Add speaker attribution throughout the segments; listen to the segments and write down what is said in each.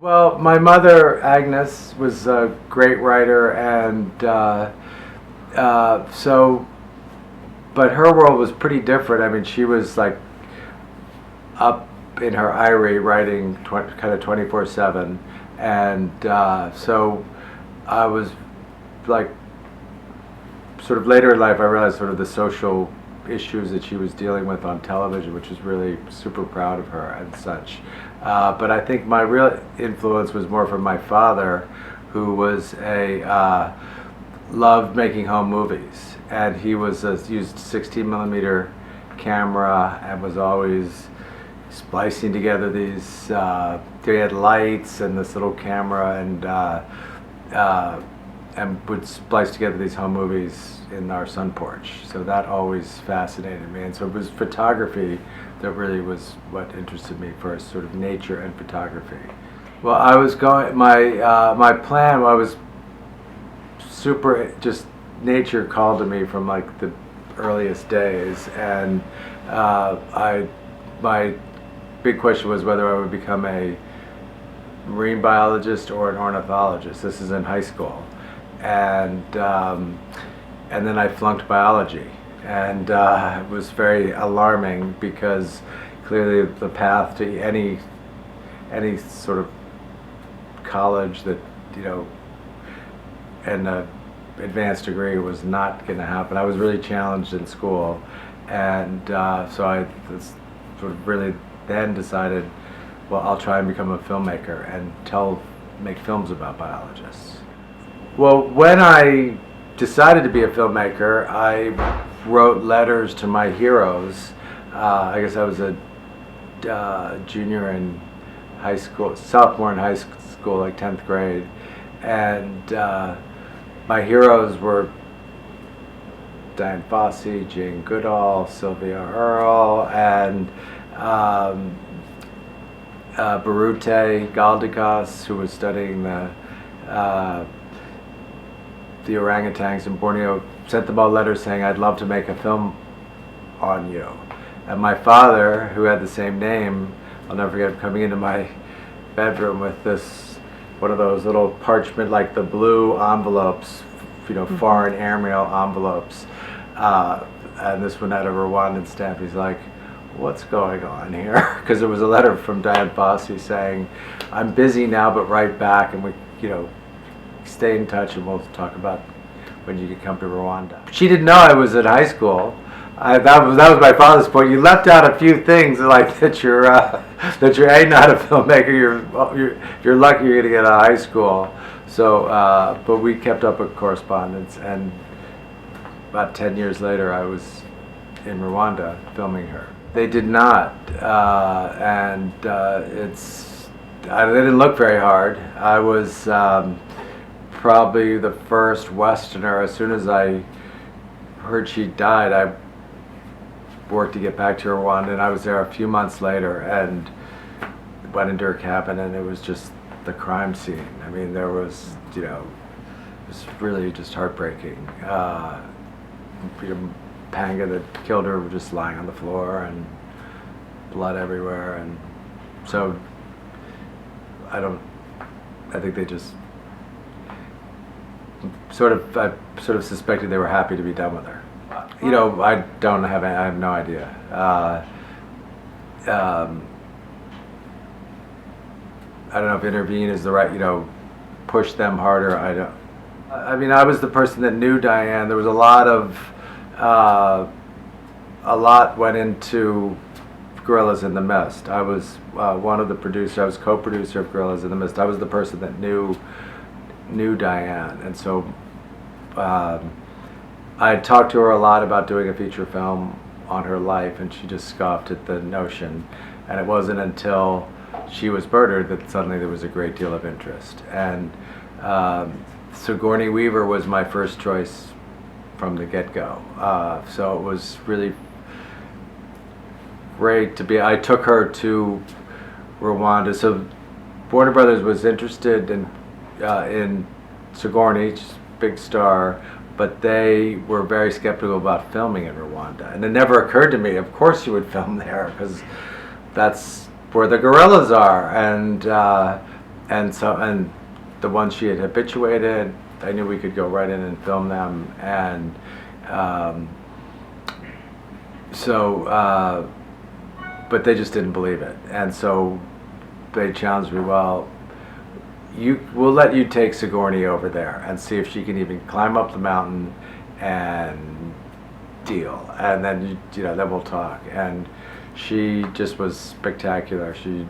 Speaker 1: Well, my mother, Agnes, was a great writer, and so, but her world was pretty different. I mean, she was like up in her eyrie writing kind of 24/7, and so I was like, sort of later in life, I realized sort of the social issues that she was dealing with on television, which was really super proud of her and such. But I think my real influence was more from my father, who was loved making home movies, and he used 16 millimeter camera and was always splicing together these. They had lights and this little camera, and would splice together these home movies in our sun porch. So that always fascinated me, and so it was photography that really was what interested me first, sort of nature and photography. Well, I was going, my plan, I was just nature called to me from like the earliest days, and my big question was whether I would become a marine biologist or an ornithologist. This is in high school. And then I flunked biology, and it was very alarming because clearly the path to any sort of college that, and an advanced degree was not going to happen. I was really challenged in school, and so I sort of really then decided, well, I'll try and become a filmmaker and make films about biologists. Well, when I decided to be a filmmaker, I wrote letters to my heroes. I guess I was a junior in high school, sophomore in high school, like 10th grade. And my heroes were Dian Fossey, Jane Goodall, Sylvia Earle, and Barute Galdikas, who was studying the orangutans in Borneo. Sent them all letters saying, I'd love to make a film on you. And my father, who had the same name, I'll never forget, coming into my bedroom with one of those little parchment, like the blue envelopes, foreign airmail envelopes. And this one had a Rwandan stamp. He's like, what's going on here? Because it was a letter from Dian Fossey saying, I'm busy now, but write back, and we, stay in touch, and we'll talk about when you could come to Rwanda. She didn't know I was in high school. That was my father's point. You left out a few things, like that you're not a filmmaker. You're lucky you're going to get out of high school. So, but we kept up a correspondence, and about 10 years later, I was in Rwanda filming her. They did not, and they didn't look very hard. I was probably the first Westerner. As soon as I heard she died, I worked to get back to Rwanda, and I was there a few months later and went into her cabin, and it was just the crime scene. I mean, there was, it was really just heartbreaking. Panga that killed her was just lying on the floor and blood everywhere, and so I think they just I sort of suspected they were happy to be done with her. I have no idea. I don't know if intervene is the right, push them harder. I mean, I was the person that knew Dian. There was a lot went into Gorillas in the Mist. I was one of the producers. I was co-producer of Gorillas in the Mist. I was the person that knew Dian, and so I had talked to her a lot about doing a feature film on her life, and she just scoffed at the notion. And it wasn't until she was murdered that suddenly there was a great deal of interest. And Sigourney Weaver was my first choice from the get-go. So it was really great to be. I took her to Rwanda. So Warner Brothers was interested in Sigourney, big star, but they were very skeptical about filming in Rwanda. And it never occurred to me, of course you would film there, because that's where the gorillas are. And and the ones she had habituated, I knew we could go right in and film them, and but they just didn't believe it, and so they challenged me. Well, we'll let you take Sigourney over there and see if she can even climb up the mountain and deal, and then then we'll talk. And she just was spectacular. She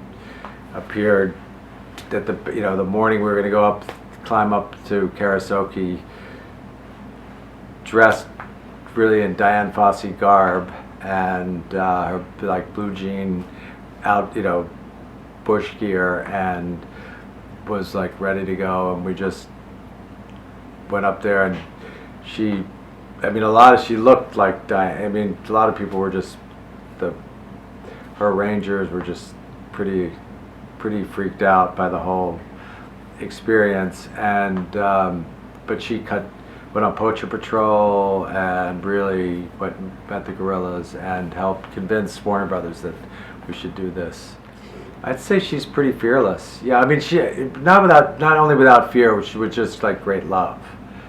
Speaker 1: appeared at the morning we were going to climb up to Karasoke, dressed really in Dian Fossey garb, and her like blue jean bush gear, and was like ready to go. And we just went up there, and she looked like Dian. I mean, a lot of people were just her rangers were just pretty freaked out by the whole experience, and but she went on poacher patrol and really met the guerrillas and helped convince Warner Brothers that we should do this. I'd say she's pretty fearless. Yeah, I mean, she not only without fear, she was just like great love.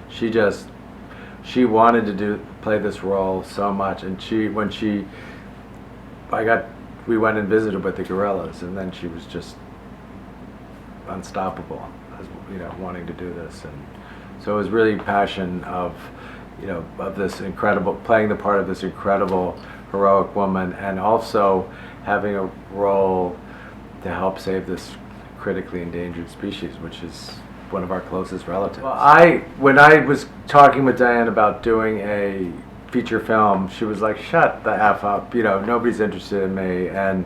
Speaker 1: She wanted to play this role so much, and we went and visited with the guerrillas, and then she was just unstoppable, wanting to do this. And so it was really passion of this incredible, playing the part of this incredible heroic woman, and also having a role to help save this critically endangered species, which is one of our closest relatives. Well, when I was talking with Diane about doing a feature film, she was like, "Shut the F up, nobody's interested in me." And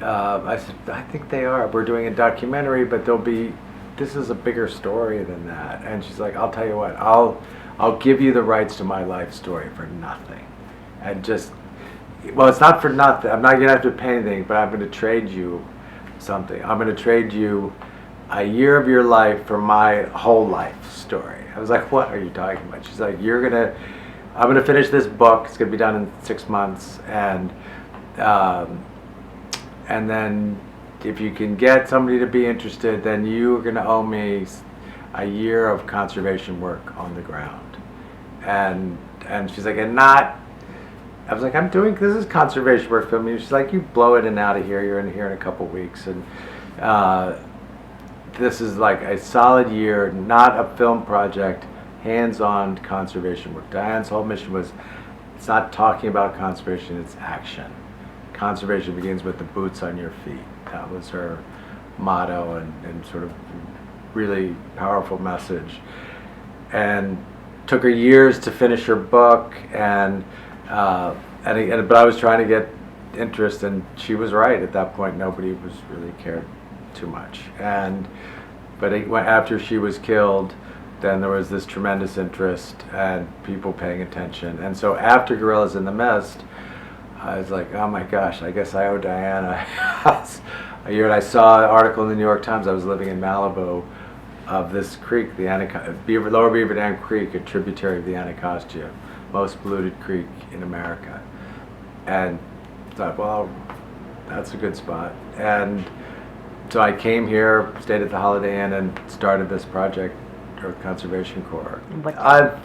Speaker 1: I said, "I think they are. We're doing a documentary, but this is a bigger story than that." And she's like, "I'll tell you what, I'll give you the rights to my life story for nothing." And it's not for nothing. I'm not gonna have to pay anything, but I'm gonna trade you something. I'm gonna trade you a year of your life for my whole life story. I was like, "What are you talking about?" She's like, I'm gonna finish this book. It's gonna be done in 6 months, and then if you can get somebody to be interested, then you are gonna owe me a year of conservation work on the ground. And she's like, I was like, this is conservation work filming. She's like, "You blow it and out of here. You're in here in a couple weeks." And this is like a solid year, not a film project, hands-on conservation work. Diane's whole mission was, it's not talking about conservation, it's action. Conservation begins with the boots on your feet. That was her motto, and sort of really powerful message. And took her years to finish her book, but I was trying to get interest, and she was right. At that point, nobody was really cared too much. But after she was killed, then there was this tremendous interest and people paying attention. And so after Gorillas in the Mist, I was like, oh my gosh, I guess I owe Diana a year. And I saw an article in the New York Times. I was living in Malibu, of this creek, the Lower Beaver Dam Creek, a tributary of the Anacostia, most polluted creek in America. And thought, well, that's a good spot. And so I came here, stayed at the Holiday Inn, and started this project, Earth Conservation Corps. I've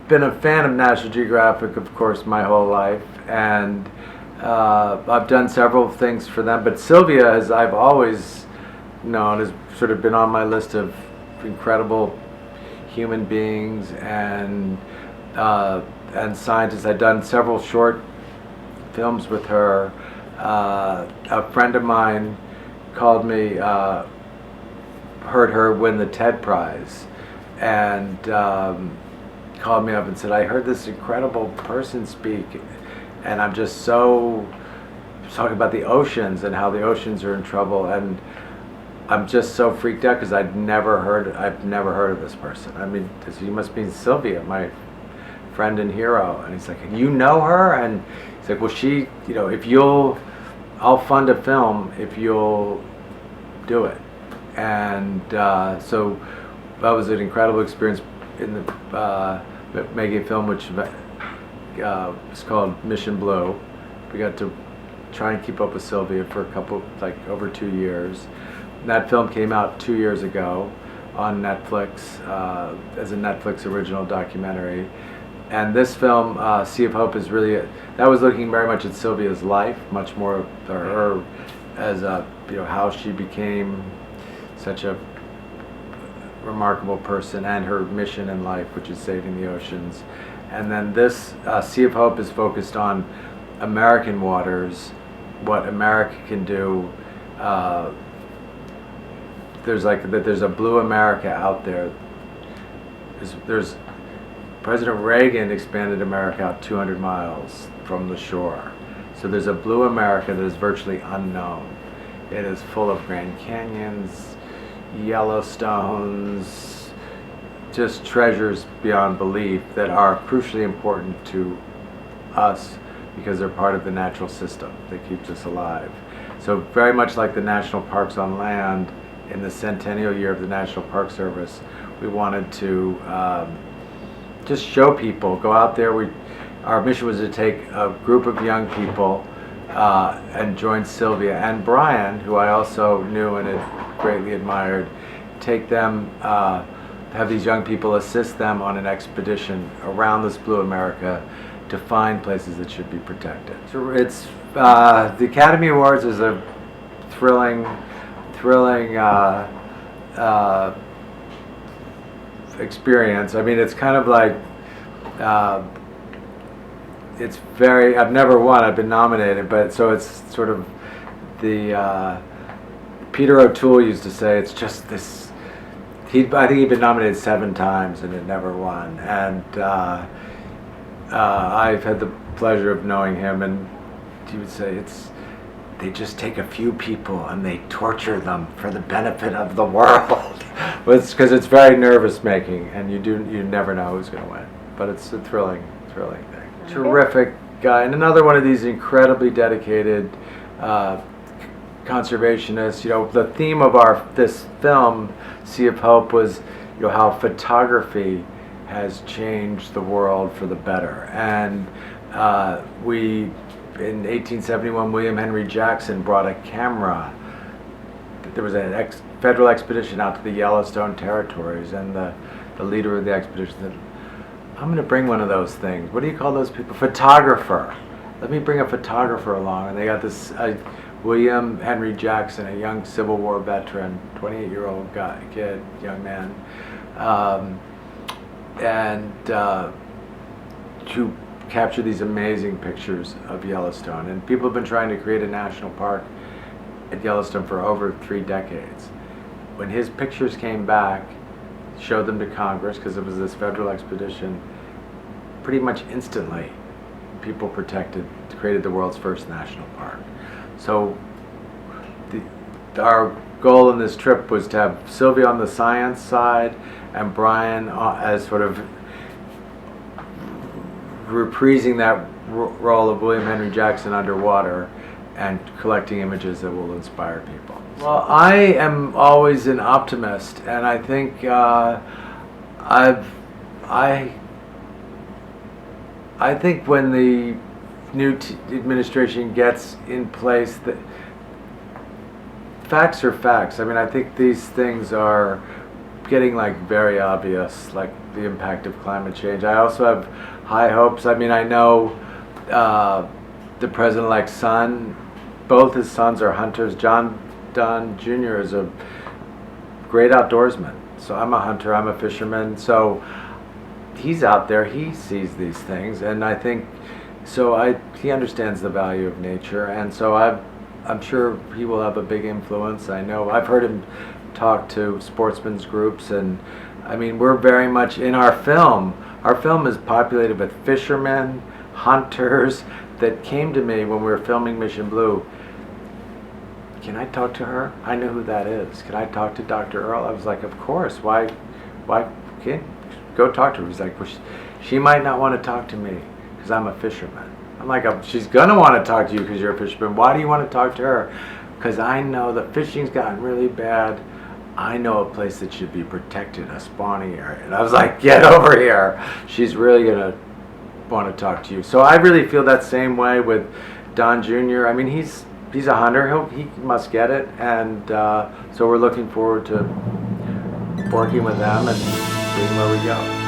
Speaker 1: been a fan of National Geographic, of course, my whole life, and I've done several things for them. But Sylvia, as I've always known, has sort of been on my list of incredible human beings and scientists. I've done several short films with her. A friend of mine called me, heard her win the TED Prize, and called me up and said, "I heard this incredible person speak, and I'm just so talking about the oceans and how the oceans are in trouble, and I'm just so freaked out because I've never heard of this person. I mean, you must be Sylvia, my friend and hero." And he's like, "And you know her?" And he's like, "Well, she, I'll fund a film if you'll do it." And so that was an incredible experience in the making a film which is called Mission Blue. We got to try and keep up with Sylvia for over 2 years. that film came out 2 years ago on Netflix as a Netflix original documentary. And this film, Sea of Hope, is really that was looking very much at Sylvia's life, much more of her as how she became such a remarkable person and her mission in life, which is saving the oceans. And then this Sea of Hope is focused on American waters, what America can do. There's a blue America out there. There's President Reagan expanded America out 200 miles from the shore. So there's a blue America that is virtually unknown. It is full of Grand Canyons, Yellowstones, just treasures beyond belief that are crucially important to us because they're part of the natural system that keeps us alive. So very much like the national parks on land, in the centennial year of the National Park Service, we wanted to just show people, go out there. Our mission was to take a group of young people and join Sylvia and Brian, who I also knew and had greatly admired, take them, have these young people assist them on an expedition around this blue America to find places that should be protected. So it's the Academy Awards is a thrilling experience. I mean, it's kind of like it's very. I've never won. I've been nominated, but so it's sort of the Peter O'Toole used to say it's just this. I think he'd been nominated 7 times and had never won. And I've had the pleasure of knowing him, and he would say they just take a few people and they torture them for the benefit of the world. It's because it's very nervous making, and you never know who's going to win. But it's a thrilling thing. Terrific guy, and another one of these incredibly dedicated conservationists. The theme of this film, Sea of Hope, was how photography has changed the world for the better. And in 1871, William Henry Jackson brought a camera. There was a federal expedition out to the Yellowstone territories, and the leader of the expedition said, I'm going to bring one of those things. What do you call those people? Photographer. Let me bring a photographer along. And they got this William Henry Jackson, a young Civil War veteran, 28-year-old young man, to capture these amazing pictures of Yellowstone. And people have been trying to create a national park at Yellowstone for over 3 decades. When his pictures came back, showed them to Congress, because it was this federal expedition, pretty much instantly people created the world's first national park. So our goal in this trip was to have Sylvia on the science side and Brian as sort of reprising that role of William Henry Jackson underwater and collecting images that will inspire people. Well, I am always an optimist, and I think I think when the new administration gets in place, that facts are facts. I mean, I think these things are getting very obvious, like the impact of climate change. I also have high hopes. I mean, I know the president-elect's son, both his sons are hunters. John Donne Jr. is a great outdoorsman. So I'm a hunter, I'm a fisherman. So he's out there, he sees these things, and I think he understands the value of nature, and so I'm sure he will have a big influence. I know I've heard him talk to sportsmen's groups, and I mean, we're very much in our film. Our film is populated with fishermen, hunters that came to me when we were filming Mission Blue. Can I talk to her? I know who that is. Can I talk to Dr. Earle? I was like, of course. Why can't go talk to her? He's like, well, she might not want to talk to me because I'm a fisherman. I'm like, she's going to want to talk to you because you're a fisherman. Why do you want to talk to her? Because I know that fishing's gotten really bad. I know a place that should be protected, a spawning area. And I was like, get over here. She's really going to want to talk to you. So I really feel that same way with Don Jr. I mean, he's he's a hunter. He must get it, and so we're looking forward to working with them and seeing where we go.